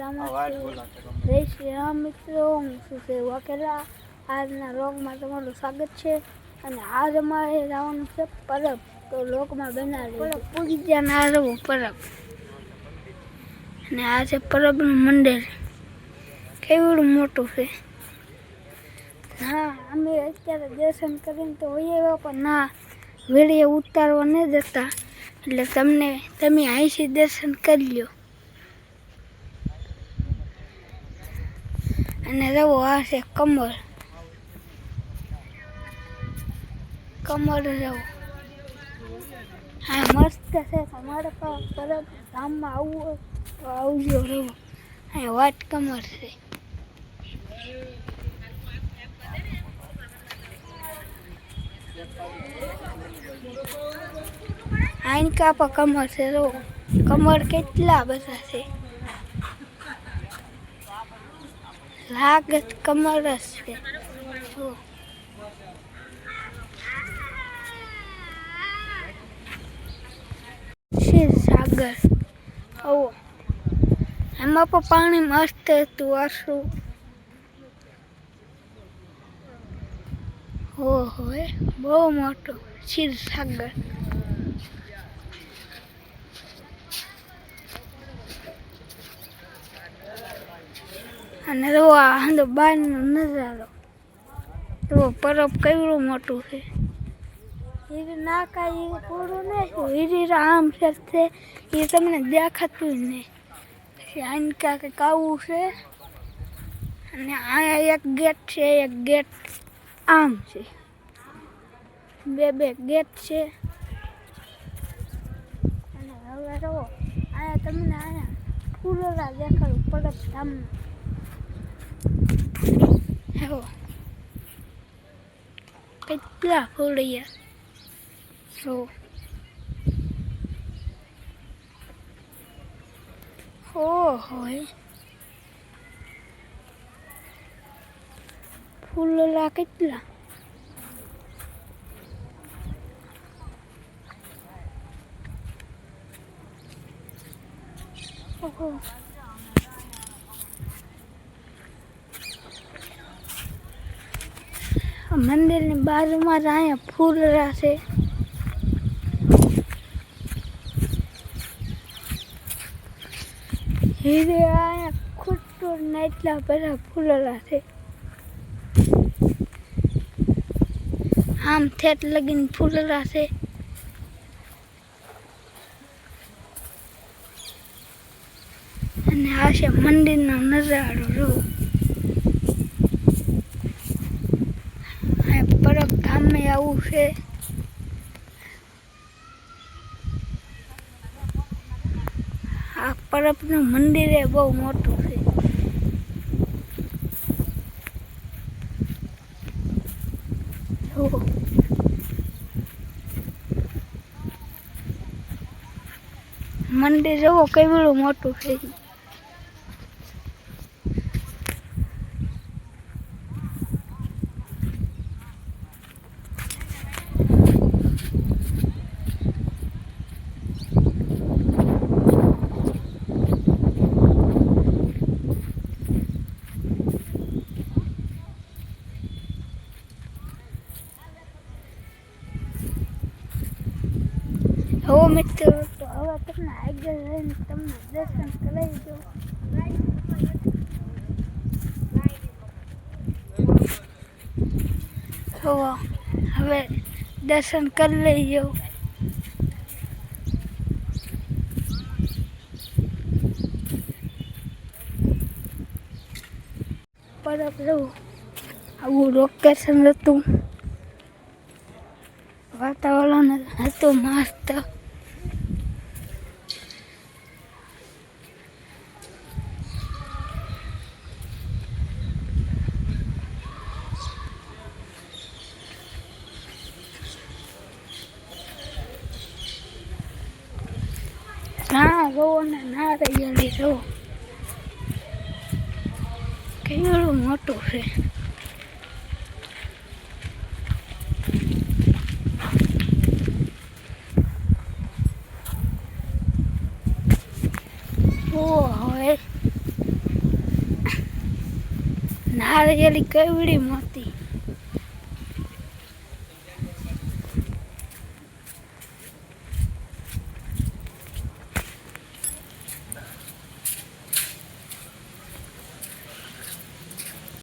મજામાં છું. જય શ્રી રામ મિત્રો, હું છું સેવ વાઘેલા. આજના વ્લોગમાં તમારું સ્વાગત છે. અને આજ અમારે જવાનું છે પરબ, તો વ્લોગમાં બનાવી પરબ પૂરી ત્યાં ના રહેવું પરબ. અને આ છે પરબનું મંદિર, કેવડું મોટું છે. હા, અમે અત્યારે દર્શન કરીને તો હોઈએ, પણ ના વિડીયો ઉતારવા નહીં દેતા, એટલે તમે અહીંથી દર્શન કરી લો. અને રવો આ છે કમળ રવો. હા, મસ્ત છે. તમારે પણ પરબ ગામમાં આવવું હોય તો આવજો. રવો હા, વાટ કમળ છે. આઈન કાપા કમળ છે. રવો કમળ કેટલા બધા છે. લાગત કમળ જ છે. ક્ષીરસાગર આવો, એમાં પણ પાણી મસ્ત હતું. આશું ઓહો, બહુ મોટું ક્ષીરસાગર. અને જો આ બહારનો નજારો, તો પરબ કેવડું મોટું છે. હીરી ના કાંઈ પૂરું નહીં, હીરી આમ છે એ તમને દેખાતું જ નહીં. આને કાંઈક આવું છે. અને અહીંયા એક ગેટ છે, એક ગેટ આમ છે. બે ગેટ છે. અને હવે જો અહીંયા તમને અહીંયા ફૂલોરા દેખાડું પરબ ધામમાં. હો કેટલા ફૂલિયા છો. ઓહો, ફૂલોરા કેટલા. ઓહો, મંદિરની બાજુમાં જ અહીંયા ફૂલરા છે. હીરે અહીંયા ખૂટતું ને એટલા બધા ફૂલરા છે. આમ થેટ લગીને ફૂલરા છે. અને આ છે મંદિરનો નજારો. જો પરબ ધામે આવું છે. આ પરબનું મંદિર એ બહુ મોટું છે. મંદિર જુઓ કેવડું મોટું છે. હવે મિત્રો, તો હવે તમને આગળ જઈને તમને દર્શન કરાવી દો. હવે દર્શન કરી લઈજો. પરબ જવું આવું લોકેશન હતું. વાતાવરણ હતું મસ્ત. ના જોવો ને ના રહી જોવો કેવડું મોટું છે. ઓહો, હારે એલી કેવડી મોટી